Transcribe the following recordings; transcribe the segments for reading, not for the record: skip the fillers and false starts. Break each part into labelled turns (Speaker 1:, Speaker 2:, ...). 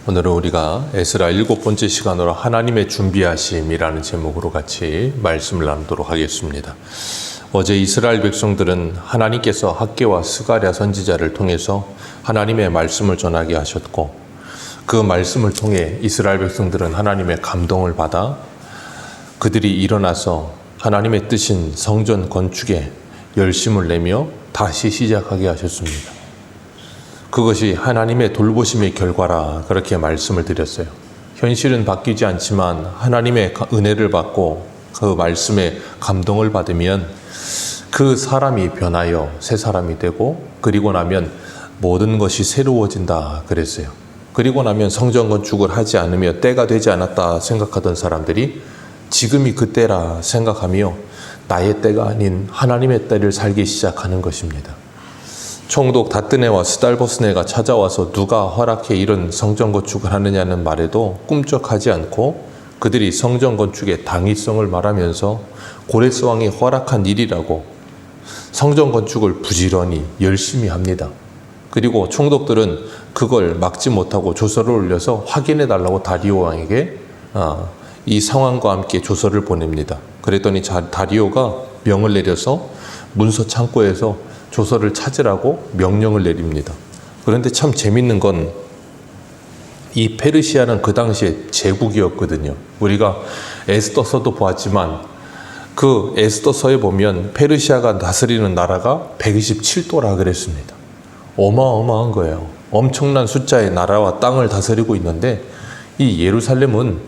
Speaker 1: 오늘은 우리가 에스라 7번째 시간으로 하나님의 준비하심이라는 제목으로 같이 말씀을 나누도록 하겠습니다. 어제 이스라엘 백성들은 하나님께서 학개와 스가랴 선지자를 통해서 하나님의 말씀을 전하게 하셨고, 그 말씀을 통해 이스라엘 백성들은 하나님의 감동을 받아 그들이 일어나서 하나님의 뜻인 성전 건축에 열심을 내며 다시 시작하게 하셨습니다. 그것이 하나님의 돌보심의 결과라 그렇게 말씀을 드렸어요. 현실은 바뀌지 않지만 하나님의 은혜를 받고 그 말씀에 감동을 받으면 그 사람이 변하여 새 사람이 되고, 그리고 나면 모든 것이 새로워진다 그랬어요. 그리고 나면 성전 건축을 하지 않으며 때가 되지 않았다 생각하던 사람들이 지금이 그때라 생각하며 나의 때가 아닌 하나님의 때를 살기 시작하는 것입니다. 총독 다뜨네와 스달보스네가 찾아와서 누가 허락해 이런 성전 건축을 하느냐는 말에도 꿈쩍하지 않고 그들이 성전 건축의 당위성을 말하면서 고레스 왕이 허락한 일이라고 성전 건축을 부지런히 열심히 합니다. 그리고 총독들은 그걸 막지 못하고 조서를 올려서 확인해 달라고 다리오 왕에게 이 상황과 함께 조서를 보냅니다. 그랬더니 다리오가 명을 내려서 문서 창고에서 조서를 찾으라고 명령을 내립니다. 그런데 참 재밌는 건 이 페르시아는 그 당시에 제국이었거든요. 우리가 에스더서도 보았지만 그 에스더서에 보면 페르시아가 다스리는 나라가 127도라 그랬습니다. 어마어마한 거예요. 엄청난 숫자의 나라와 땅을 다스리고 있는데 이 예루살렘은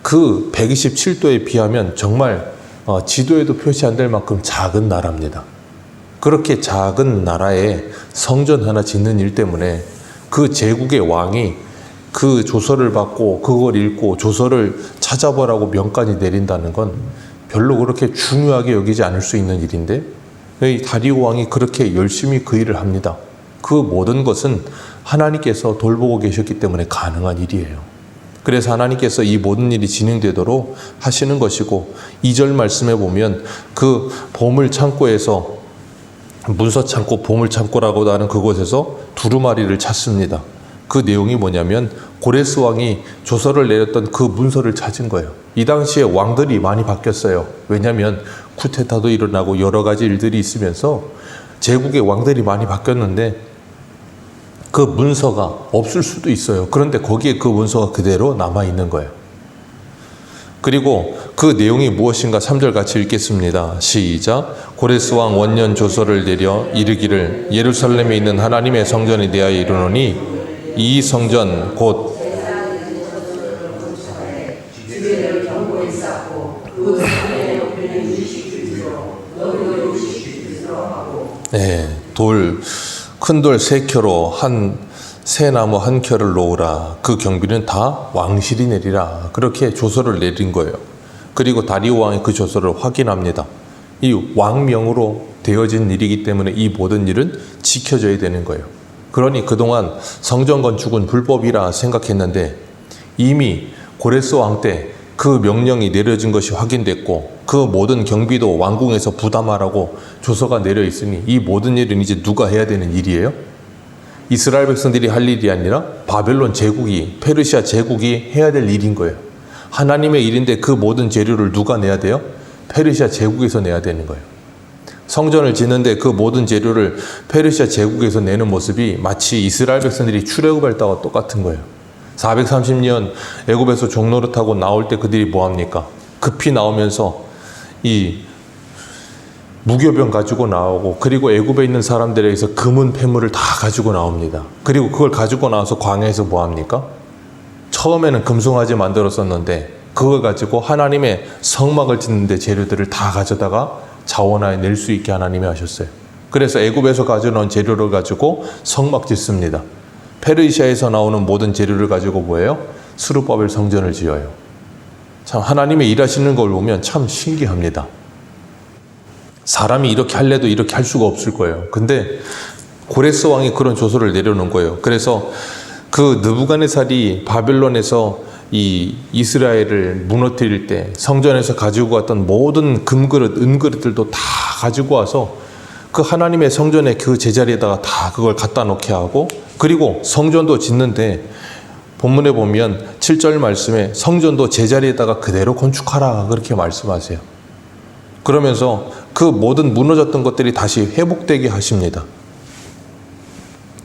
Speaker 1: 그 127도에 비하면 정말 지도에도 표시 안 될 만큼 작은 나라입니다. 그렇게 작은 나라에 성전 하나 짓는 일 때문에 그 제국의 왕이 그 조서를 받고 그걸 읽고 조서를 찾아보라고 명까지 내린다는 건 별로 그렇게 중요하게 여기지 않을 수 있는 일인데, 이 다리오 왕이 그렇게 열심히 그 일을 합니다. 그 모든 것은 하나님께서 돌보고 계셨기 때문에 가능한 일이에요. 그래서 하나님께서 이 모든 일이 진행되도록 하시는 것이고, 2절 말씀에 보면 그 보물 창고에서 문서 창고, 보물 창고라고 하는 그곳에서 두루마리를 찾습니다. 그 내용이 뭐냐면 고레스 왕이 조서를 내렸던 그 문서를 찾은 거예요. 이 당시에 왕들이 많이 바뀌었어요. 왜냐하면 쿠데타도 일어나고 여러 가지 일들이 있으면서 제국의 왕들이 많이 바뀌었는데 그 문서가 없을 수도 있어요. 그런데 거기에 그 문서가 그대로 남아있는 거예요. 그리고 그 내용이 무엇인가 3절 같이 읽겠습니다. 시작. 고레스 왕 원년 조서를 내려 이르기를 예루살렘에 있는 하나님의 성전에 대하여 이르노니 이 성전 곧 큰 돌 3켜로 새 나무 한 켜를 놓으라. 그 경비는 다 왕실이 내리라. 그렇게 조서를 내린 거예요. 그리고 다리오 왕이 그 조서를 확인합니다. 이 왕명으로 되어진 일이기 때문에 이 모든 일은 지켜져야 되는 거예요. 그러니 그동안 성전 건축은 불법이라 생각했는데 이미 고레스 왕 때 그 명령이 내려진 것이 확인됐고 그 모든 경비도 왕궁에서 부담하라고 조서가 내려 있으니 이 모든 일은 이제 누가 해야 되는 일이에요? 이스라엘 백성들이 할 일이 아니라 바벨론 제국이, 페르시아 제국이 해야 될 일인 거예요. 하나님의 일인데 그 모든 재료를 누가 내야 돼요? 페르시아 제국에서 내야 되는 거예요. 성전을 짓는데 그 모든 재료를 페르시아 제국에서 내는 모습이 마치 이스라엘 백성들이 출애굽할 때와 똑같은 거예요. 430년 애굽에서 종노릇하고 나올 때 그들이 뭐합니까? 급히 나오면서 이 무교병 가지고 나오고, 그리고 애굽에 있는 사람들에게서 금은 폐물을 다 가지고 나옵니다. 그리고 그걸 가지고 나와서 광야에서 뭐합니까? 처음에는 금송아지 만들었었는데 그걸 가지고 하나님의 성막을 짓는데 재료들을 다 가져다가 자원하에 낼 수 있게 하나님이 하셨어요. 그래서 애굽에서 가져온 재료를 가지고 성막 짓습니다. 페르시아에서 나오는 모든 재료를 가지고 뭐예요? 스룹바벨 성전을 지어요. 참 하나님의 일하시는 걸 보면 참 신기합니다. 사람이 이렇게 할래도 이렇게 할 수가 없을 거예요. 근데 고레스 왕이 그런 조서를 내려놓은 거예요. 그래서 그 느부갓네살이 바벨론에서 이 이스라엘을 무너뜨릴 때 성전에서 가지고 왔던 모든 금그릇, 은그릇들도 다 가지고 와서 그 하나님의 성전의 그 제자리에다가 다 그걸 갖다 놓게 하고, 그리고 성전도 짓는데 본문에 보면 7절 말씀에 성전도 제자리에다가 그대로 건축하라 그렇게 말씀하세요. 그러면서 그 모든 무너졌던 것들이 다시 회복되게 하십니다.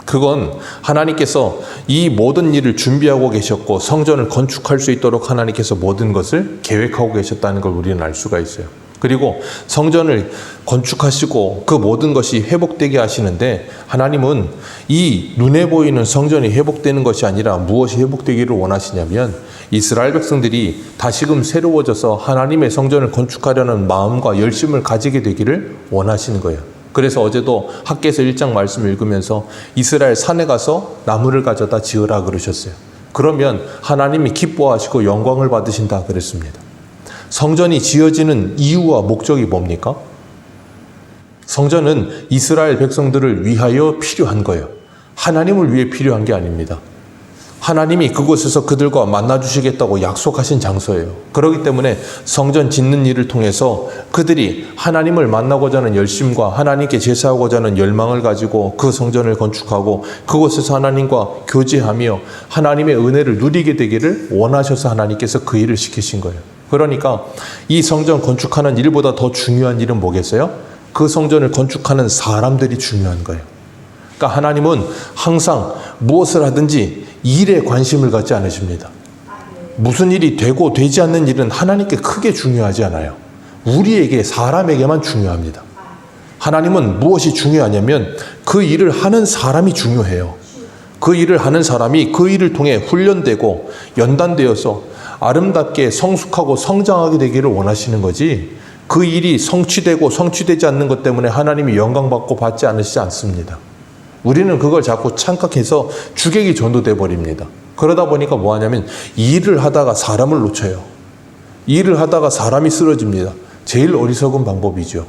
Speaker 1: 그건 하나님께서 이 모든 일을 준비하고 계셨고 성전을 건축할 수 있도록 하나님께서 모든 것을 계획하고 계셨다는 걸 우리는 알 수가 있어요. 그리고 성전을 건축하시고 그 모든 것이 회복되게 하시는데 하나님은 이 눈에 보이는 성전이 회복되는 것이 아니라 무엇이 회복되기를 원하시냐면 이스라엘 백성들이 다시금 새로워져서 하나님의 성전을 건축하려는 마음과 열심을 가지게 되기를 원하시는 거예요. 그래서 어제도 학개서 1장 말씀을 읽으면서 이스라엘 산에 가서 나무를 가져다 지으라 그러셨어요. 그러면 하나님이 기뻐하시고 영광을 받으신다 그랬습니다. 성전이 지어지는 이유와 목적이 뭡니까? 성전은 이스라엘 백성들을 위하여 필요한 거예요. 하나님을 위해 필요한 게 아닙니다. 하나님이 그곳에서 그들과 만나주시겠다고 약속하신 장소예요. 그렇기 때문에 성전 짓는 일을 통해서 그들이 하나님을 만나고자 하는 열심과 하나님께 제사하고자 하는 열망을 가지고 그 성전을 건축하고 그곳에서 하나님과 교제하며 하나님의 은혜를 누리게 되기를 원하셔서 하나님께서 그 일을 시키신 거예요. 그러니까 이 성전 건축하는 일보다 더 중요한 일은 뭐겠어요? 그 성전을 건축하는 사람들이 중요한 거예요. 그러니까 하나님은 항상 무엇을 하든지 일에 관심을 갖지 않으십니다. 무슨 일이 되고 되지 않는 일은 하나님께 크게 중요하지 않아요. 우리에게, 사람에게만 중요합니다. 하나님은 무엇이 중요하냐면 그 일을 하는 사람이 중요해요. 그 일을 하는 사람이 그 일을 통해 훈련되고 연단되어서 아름답게 성숙하고 성장하게 되기를 원하시는 거지, 그 일이 성취되고 성취되지 않는 것 때문에 하나님이 영광받고 받지 않으시지 않습니다. 우리는 그걸 자꾸 착각해서 주객이 전도돼 버립니다. 그러다 보니까 뭐 하냐면 일을 하다가 사람을 놓쳐요. 일을 하다가 사람이 쓰러집니다. 제일 어리석은 방법이죠.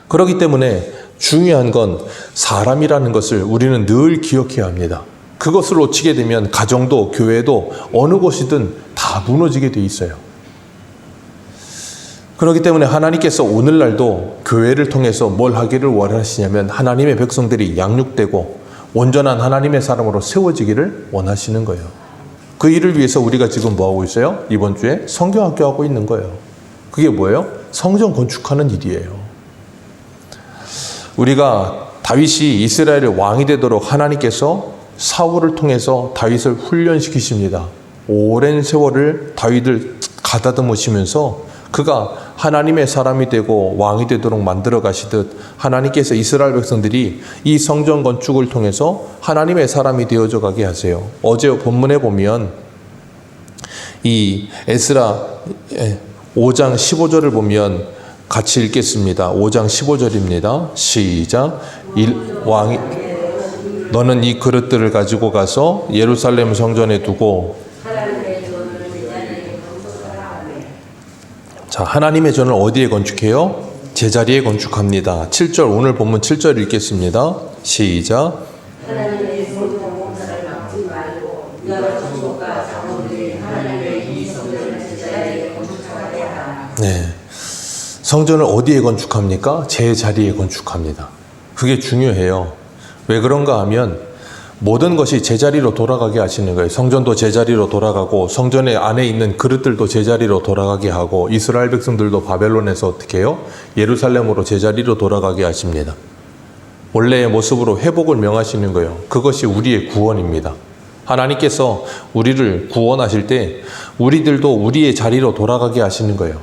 Speaker 1: 그렇기 때문에 중요한 건 사람이라는 것을 우리는 늘 기억해야 합니다. 그것을 놓치게 되면 가정도 교회도 어느 곳이든 다 무너지게 돼 있어요. 그렇기 때문에 하나님께서 오늘날도 교회를 통해서 뭘 하기를 원하시냐면 하나님의 백성들이 양육되고 온전한 하나님의 사람으로 세워지기를 원하시는 거예요. 그 일을 위해서 우리가 지금 뭐하고 있어요? 이번 주에 성경학교 하고 있는 거예요. 그게 뭐예요? 성전 건축하는 일이에요. 우리가 다윗이 이스라엘의 왕이 되도록 하나님께서 사울을 통해서 다윗을 훈련시키십니다. 오랜 세월을 다윗을 가다듬으시면서 그가 하나님의 사람이 되고 왕이 되도록 만들어 가시듯 하나님께서 이스라엘 백성들이 이 성전 건축을 통해서 하나님의 사람이 되어져 가게 하세요. 어제 본문에 보면 이 에스라 5장 15절을 보면 같이 읽겠습니다. 5장 15절입니다. 시작. 왕이 너는 이 그릇들을 가지고 가서 예루살렘 성전에 두고, 자, 하나님의 전을 어디에 건축해요? 제자리에 건축합니다. 7절, 오늘 본문 7절 읽겠습니다. 시작. 네, 성전을 어디에 건축합니까? 제자리에 건축합니다. 그게 중요해요. 왜 그런가 하면 모든 것이 제자리로 돌아가게 하시는 거예요. 성전도 제자리로 돌아가고 성전의 안에 있는 그릇들도 제자리로 돌아가게 하고 이스라엘 백성들도 바벨론에서 어떻게 해요? 예루살렘으로 제자리로 돌아가게 하십니다. 원래의 모습으로 회복을 명하시는 거예요. 그것이 우리의 구원입니다. 하나님께서 우리를 구원하실 때 우리들도 우리의 자리로 돌아가게 하시는 거예요.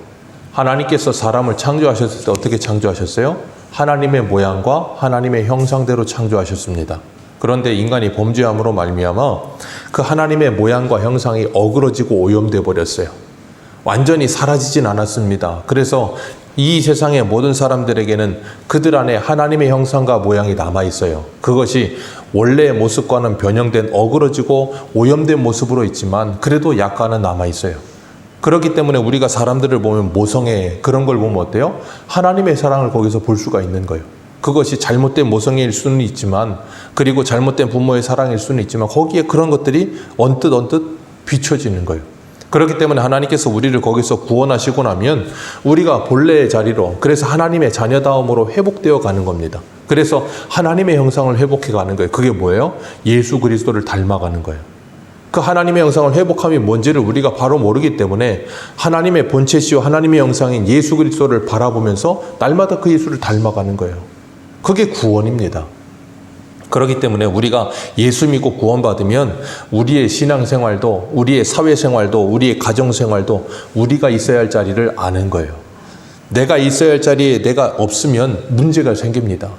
Speaker 1: 하나님께서 사람을 창조하셨을 때 어떻게 창조하셨어요? 하나님의 모양과 하나님의 형상대로 창조하셨습니다. 그런데 인간이 범죄함으로 말미암아 그 하나님의 모양과 형상이 어그러지고 오염돼 버렸어요. 완전히 사라지진 않았습니다. 그래서 이 세상의 모든 사람들에게는 그들 안에 하나님의 형상과 모양이 남아 있어요. 그것이 원래의 모습과는 변형된 어그러지고 오염된 모습으로 있지만 그래도 약간은 남아 있어요. 그렇기 때문에 우리가 사람들을 보면 모성애, 그런 걸 보면 어때요? 하나님의 사랑을 거기서 볼 수가 있는 거예요. 그것이 잘못된 모성애일 수는 있지만, 그리고 잘못된 부모의 사랑일 수는 있지만 거기에 그런 것들이 언뜻 비춰지는 거예요. 그렇기 때문에 하나님께서 우리를 거기서 구원하시고 나면 우리가 본래의 자리로, 그래서 하나님의 자녀다움으로 회복되어 가는 겁니다. 그래서 하나님의 형상을 회복해 가는 거예요. 그게 뭐예요? 예수 그리스도를 닮아가는 거예요. 그 하나님의 형상을 회복함이 뭔지를 우리가 바로 모르기 때문에 하나님의 본체시요 하나님의 형상인 예수 그리스도를 바라보면서 날마다 그 예수를 닮아가는 거예요. 그게 구원입니다. 그렇기 때문에 우리가 예수 믿고 구원받으면 우리의 신앙생활도, 우리의 사회생활도, 우리의 가정생활도 우리가 있어야 할 자리를 아는 거예요. 내가 있어야 할 자리에 내가 없으면 문제가 생깁니다.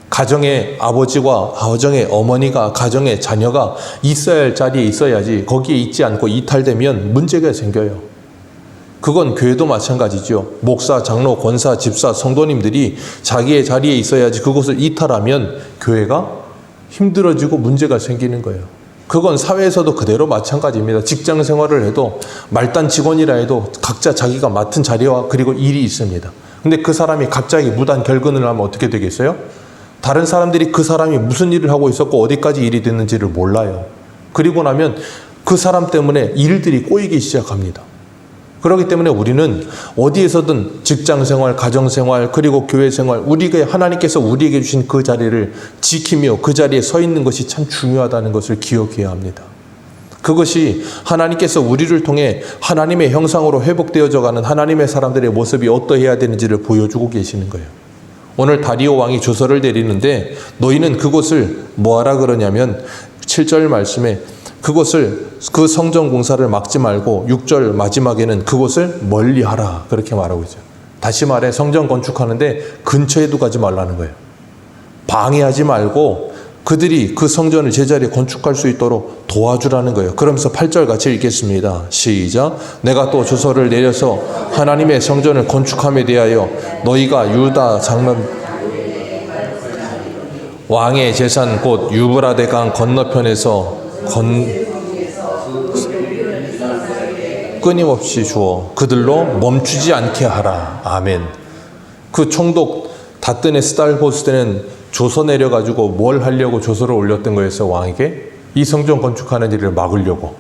Speaker 1: 가정의 아버지와 가정의 어머니가, 가정의 자녀가 있어야 할 자리에 있어야지 거기에 있지 않고 이탈되면 문제가 생겨요. 그건 교회도 마찬가지죠. 목사, 장로, 권사, 집사, 성도님들이 자기의 자리에 있어야지 그곳을 이탈하면 교회가 힘들어지고 문제가 생기는 거예요. 그건 사회에서도 그대로 마찬가지입니다. 직장 생활을 해도 말단 직원이라 해도 각자 자기가 맡은 자리와 그리고 일이 있습니다. 근데 그 사람이 갑자기 무단 결근을 하면 어떻게 되겠어요? 다른 사람들이 그 사람이 무슨 일을 하고 있었고 어디까지 일이 됐는지를 몰라요. 그리고 나면 그 사람 때문에 일들이 꼬이기 시작합니다. 그렇기 때문에 우리는 어디에서든 직장생활, 가정생활, 그리고 교회생활, 우리가 하나님께서 우리에게 주신 그 자리를 지키며 그 자리에 서 있는 것이 참 중요하다는 것을 기억해야 합니다. 그것이 하나님께서 우리를 통해 하나님의 형상으로 회복되어져 가는 하나님의 사람들의 모습이 어떠해야 되는지를 보여주고 계시는 거예요. 오늘 다리오 왕이 조서를 내리는데 너희는 그곳을 뭐하라 그러냐면 7절 말씀에 그곳을 그 성전 공사를 막지 말고 6절 마지막에는 그곳을 멀리하라 그렇게 말하고 있어요. 다시 말해 성전 건축하는데 근처에도 가지 말라는 거예요. 방해하지 말고 그들이 그 성전을 제자리에 건축할 수 있도록 도와주라는 거예요. 그러면서 8절 같이 읽겠습니다. 시작. 내가 또 조서를 내려서 하나님의 성전을 건축함에 대하여 너희가 유다 장로 왕의 재산 곧 유브라데 강 건너편에서 끊임없이 주어 그들로 멈추지 않게 하라. 아멘. 그 총독 다뜨네스달보스 때는 조서 내려가지고 뭘 하려고 조서를 올렸던 거였어요. 왕에게 이 성전 건축하는 일을 막으려고.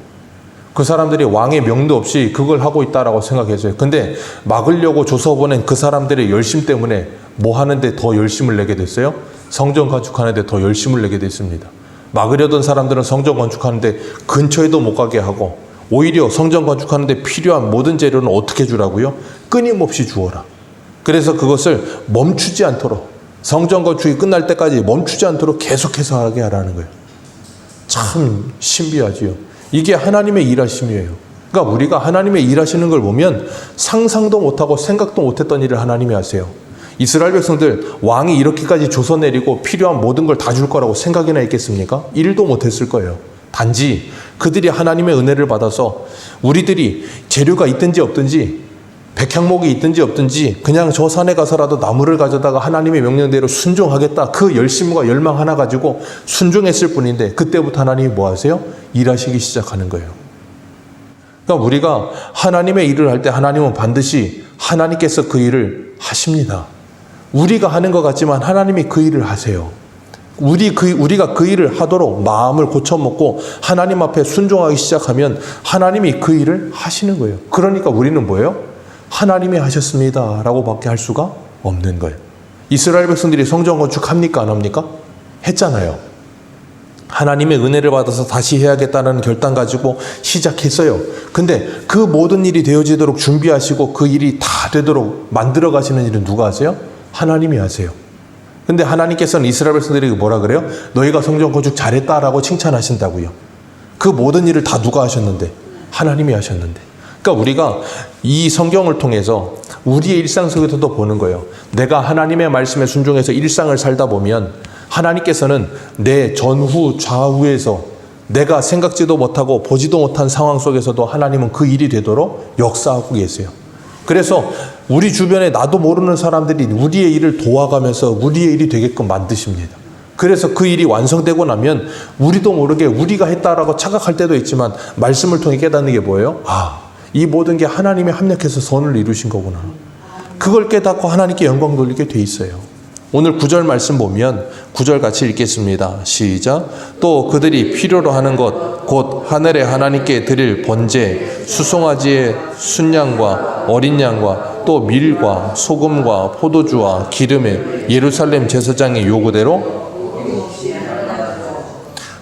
Speaker 1: 그 사람들이 왕의 명도 없이 그걸 하고 있다라고 생각했어요. 근데 막으려고 조서 보낸 그 사람들의 열심 때문에 뭐 하는데 더 열심을 내게 됐어요? 성전 건축하는데 더 열심을 내게 됐습니다. 막으려던 사람들은 성전 건축하는데 근처에도 못 가게 하고 오히려 성전 건축하는데 필요한 모든 재료는 어떻게 주라고요? 끊임없이 주어라. 그래서 그것을 멈추지 않도록 성전 건축이 끝날 때까지 멈추지 않도록 계속해서 하게 하라는 거예요. 참 신비하지요. 이게 하나님의 일하심이에요. 그러니까 우리가 하나님의 일하시는 걸 보면 상상도 못하고 생각도 못했던 일을 하나님이 하세요. 이스라엘 백성들 왕이 이렇게까지 조서 내리고 필요한 모든 걸 다 줄 거라고 생각이나 했겠습니까? 일도 못했을 거예요. 단지 그들이 하나님의 은혜를 받아서 우리들이 재료가 있든지 없든지 백향목이 있든지 없든지 그냥 저 산에 가서라도 나무를 가져다가 하나님의 명령대로 순종하겠다. 그 열심과 열망 하나 가지고 순종했을 뿐인데 그때부터 하나님이 뭐 하세요? 일하시기 시작하는 거예요. 그러니까 우리가 하나님의 일을 할 때 하나님은 반드시 하나님께서 그 일을 하십니다. 우리가 하는 것 같지만 하나님이 그 일을 하세요. 우리가 그 일을 하도록 마음을 고쳐먹고 하나님 앞에 순종하기 시작하면 하나님이 그 일을 하시는 거예요. 그러니까 우리는 뭐예요? 하나님이 하셨습니다 라고 밖에 할 수가 없는 거예요. 이스라엘 백성들이 성전 건축합니까 안 합니까? 했잖아요. 하나님의 은혜를 받아서 다시 해야겠다는 결단 가지고 시작했어요. 근데 그 모든 일이 되어지도록 준비하시고 그 일이 다 되도록 만들어 가시는 일은 누가 하세요? 하나님이 하세요. 근데 하나님께서는 이스라엘 백성들에게 뭐라 그래요? 너희가 성전 건축 잘했다라고 칭찬하신다고요. 그 모든 일을 다 누가 하셨는데? 하나님이 하셨는데. 그러니까 우리가 이 성경을 통해서 우리의 일상 속에서도 보는 거예요. 내가 하나님의 말씀에 순종해서 일상을 살다 보면 하나님께서는 내 전후 좌우에서 내가 생각지도 못하고 보지도 못한 상황 속에서도 하나님은 그 일이 되도록 역사하고 계세요. 그래서 우리 주변에 나도 모르는 사람들이 우리의 일을 도와가면서 우리의 일이 되게끔 만드십니다. 그래서 그 일이 완성되고 나면 우리도 모르게 우리가 했다라고 착각할 때도 있지만 말씀을 통해 깨닫는 게 뭐예요? 이 모든 게 하나님이 합력해서 선을 이루신 거구나. 그걸 깨닫고 하나님께 영광 돌리게 돼 있어요. 오늘 9절 말씀 보면 9절 같이 읽겠습니다. 시작. 또 그들이 필요로 하는 것 곧 하늘의 하나님께 드릴 번제 수송아지의 순양과 어린 양과 또 밀과 소금과 포도주와 기름에 예루살렘 제사장의 요구대로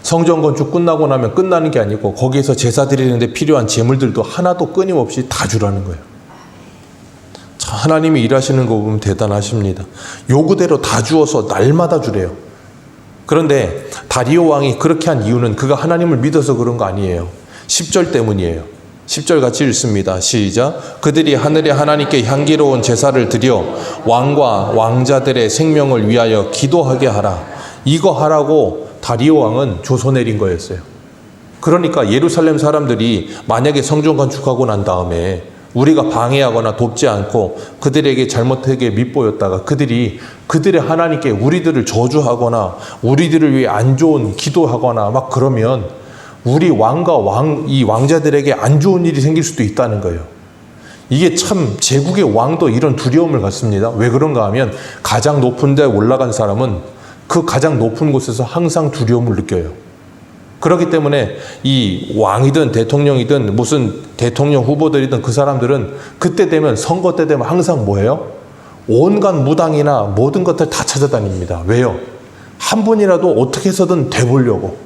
Speaker 1: 성전 건축 끝나고 나면 끝나는 게 아니고 거기에서 제사 드리는데 필요한 제물들도 하나도 끊임없이 다 주라는 거예요. 자, 하나님이 일하시는 거 보면 대단하십니다. 요구대로 다 주어서 날마다 주래요. 그런데 다리오 왕이 그렇게 한 이유는 그가 하나님을 믿어서 그런 거 아니에요. 10절 때문이에요. 10절 같이 읽습니다. 시작. 그들이 하늘의 하나님께 향기로운 제사를 드려 왕과 왕자들의 생명을 위하여 기도하게 하라. 이거 하라고 다리오 왕은 조서 내린 거였어요. 그러니까 예루살렘 사람들이 만약에 성전 건축하고 난 다음에 우리가 방해하거나 돕지 않고 그들에게 잘못되게 밑보였다가 그들의 하나님께 우리들을 저주하거나 우리들을 위해 안 좋은 기도하거나 막 그러면 우리 이 왕자들에게 안 좋은 일이 생길 수도 있다는 거예요. 이게 참 제국의 왕도 이런 두려움을 갖습니다. 왜 그런가 하면 가장 높은 데 올라간 사람은 그 가장 높은 곳에서 항상 두려움을 느껴요. 그렇기 때문에 이 왕이든 대통령이든 무슨 대통령 후보들이든 그 사람들은 그때 되면 선거 때 되면 항상 뭐예요? 온갖 무당이나 모든 것들 다 찾아다닙니다. 왜요? 한 분이라도 어떻게 해서든 돼보려고.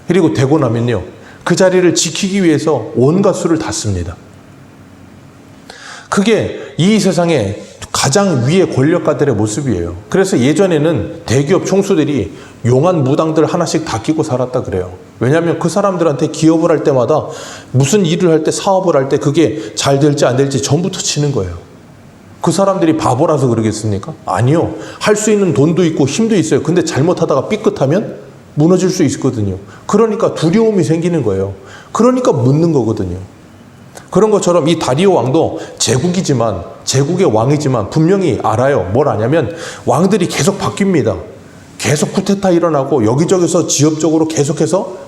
Speaker 1: 그리고 되고 나면요, 그 자리를 지키기 위해서 온갖 수를 다 씁니다. 그게 이 세상에 가장 위의 권력가들의 모습이에요. 그래서 예전에는 대기업 총수들이 용한 무당들 하나씩 다 끼고 살았다 그래요. 왜냐하면 그 사람들한테 기업을 할 때마다 무슨 일을 할 때, 사업을 할 때 그게 잘 될지 안 될지 전부터 치는 거예요. 그 사람들이 바보라서 그러겠습니까? 아니요. 할 수 있는 돈도 있고 힘도 있어요. 근데 잘못하다가 삐끗하면 무너질 수 있거든요. 그러니까 두려움이 생기는 거예요. 그러니까 묻는 거거든요. 그런 것처럼 이 다리오 왕도 제국의 왕이지만 분명히 알아요. 뭘 아냐면 왕들이 계속 바뀝니다. 계속 쿠데타 일어나고 여기저기서 지역적으로 계속해서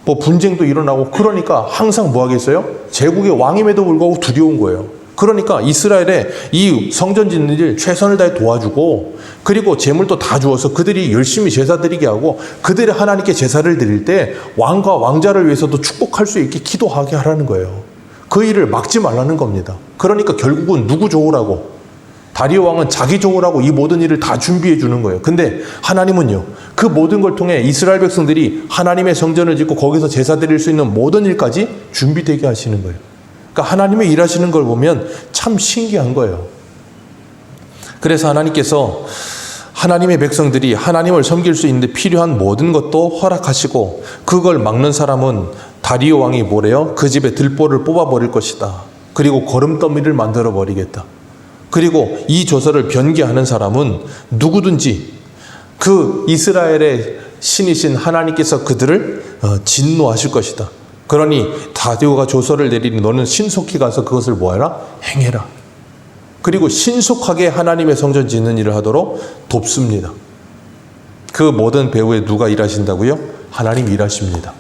Speaker 1: 분쟁도 일어나고, 그러니까 항상 뭐 하겠어요? 제국의 왕임에도 불구하고 두려운 거예요. 그러니까 이스라엘에 이 성전 짓는 일 최선을 다해 도와주고, 그리고 재물도 다 주어서 그들이 열심히 제사 드리게 하고, 그들이 하나님께 제사를 드릴 때 왕과 왕자를 위해서도 축복할 수 있게 기도하게 하라는 거예요. 그 일을 막지 말라는 겁니다. 그러니까 결국은 누구 좋으라고? 다리오 왕은 자기 좋으라고 이 모든 일을 다 준비해 주는 거예요. 근데 하나님은요, 그 모든 걸 통해 이스라엘 백성들이 하나님의 성전을 짓고 거기서 제사 드릴 수 있는 모든 일까지 준비되게 하시는 거예요. 그러니까 하나님의 일하시는 걸 보면 참 신기한 거예요. 그래서 하나님께서 하나님의 백성들이 하나님을 섬길 수 있는데 필요한 모든 것도 허락하시고, 그걸 막는 사람은 다리오 왕이 뭐래요? 그 집에 들보를 뽑아버릴 것이다. 그리고 거름더미를 만들어 버리겠다. 그리고 이 조서를 변개하는 사람은 누구든지 그 이스라엘의 신이신 하나님께서 그들을 진노하실 것이다. 그러니 다리오가 조서를 내리니 너는 신속히 가서 그것을 뭐하라? 행해라. 그리고 신속하게 하나님의 성전 짓는 일을 하도록 돕습니다. 그 모든 배후에 누가 일하신다고요? 하나님이 일하십니다.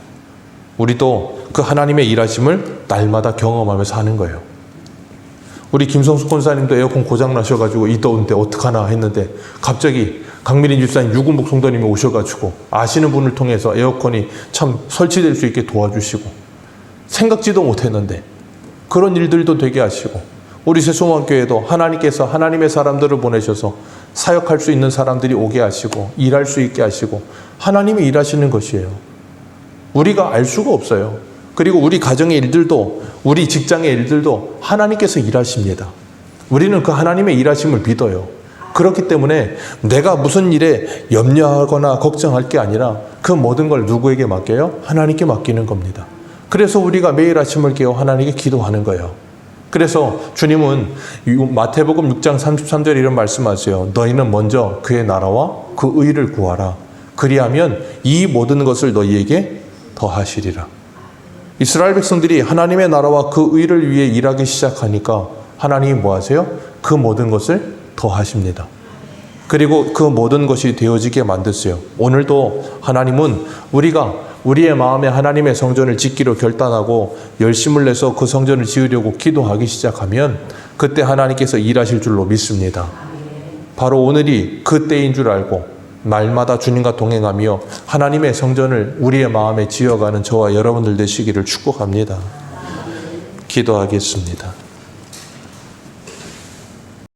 Speaker 1: 우리도 그 하나님의 일하심을 날마다 경험하면서 하는 거예요. 우리 김성숙 권사님도 에어컨 고장 나셔가지고 이 더운데 어떡하나 했는데, 갑자기 강미린 집사님, 유군복 성도님이 오셔가지고 아시는 분을 통해서 에어컨이 참 설치될 수 있게 도와주시고, 생각지도 못했는데 그런 일들도 되게 하시고, 우리 새소망교회도 하나님께서 하나님의 사람들을 보내셔서 사역할 수 있는 사람들이 오게 하시고 일할 수 있게 하시고, 하나님이 일하시는 것이에요. 우리가 알 수가 없어요. 그리고 우리 가정의 일들도, 우리 직장의 일들도 하나님께서 일하십니다. 우리는 그 하나님의 일하심을 믿어요. 그렇기 때문에 내가 무슨 일에 염려하거나 걱정할 게 아니라 그 모든 걸 누구에게 맡겨요? 하나님께 맡기는 겁니다. 그래서 우리가 매일 아침을 깨어 하나님께 기도하는 거예요. 그래서 주님은 마태복음 6장 33절 이런 말씀하세요. 너희는 먼저 그의 나라와 그 의를 구하라. 그리하면 이 모든 것을 너희에게 더하시리라. 이스라엘 백성들이 하나님의 나라와 그 의를 위해 일하기 시작하니까 하나님이 뭐 하세요? 그 모든 것을 더하십니다. 그리고 그 모든 것이 되어지게 만드세요. 오늘도 하나님은 우리가 우리의 마음에 하나님의 성전을 짓기로 결단하고 열심을 내서 그 성전을 지으려고 기도하기 시작하면 그때 하나님께서 일하실 줄로 믿습니다. 바로 오늘이 그 때인 줄 알고 날마다 주님과 동행하며 하나님의 성전을 우리의 마음에 지어가는 저와 여러분들 되시기를 축복합니다. 기도하겠습니다.